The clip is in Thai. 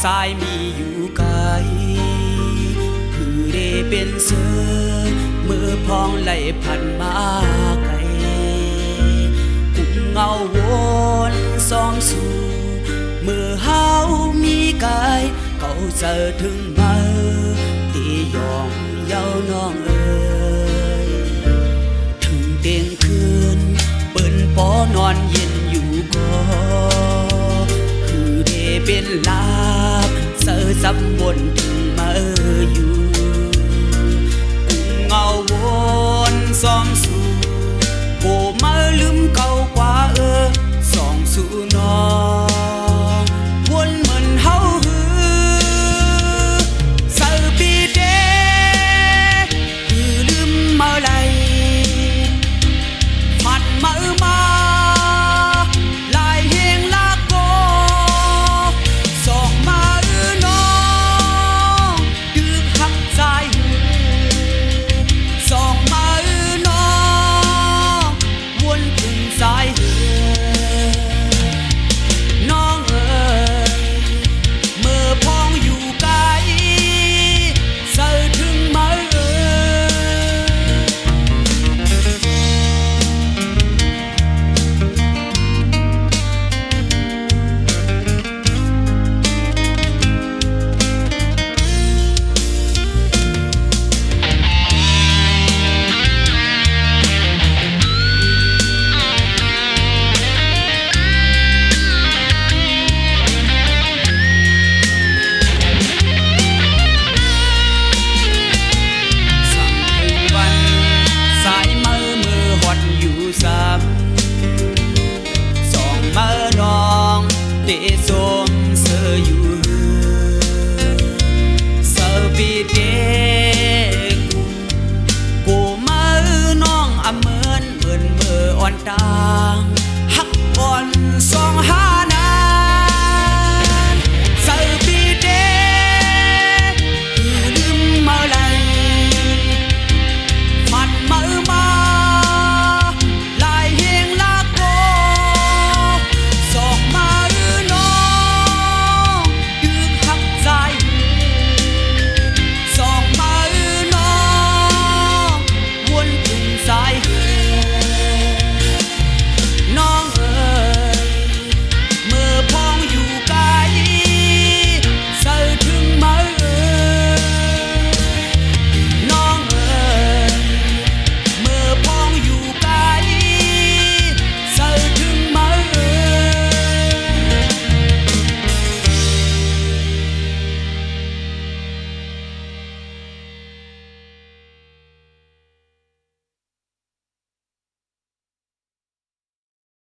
สายมีอยู่ไกลคือได้เป็นเสือมือพองไหลพันมาไกลกุ่มเงาวนสองสู่มือเฮามีกายเขาจะถึงมาตียองเย้าน้องเอ๋ยถึงเตียงคืนเปิ้นปอนอนเย็นอยู่ก็คือได้เป็นลาบเสือสำวนถึงมาอยู่กุ่มเงาวนสอง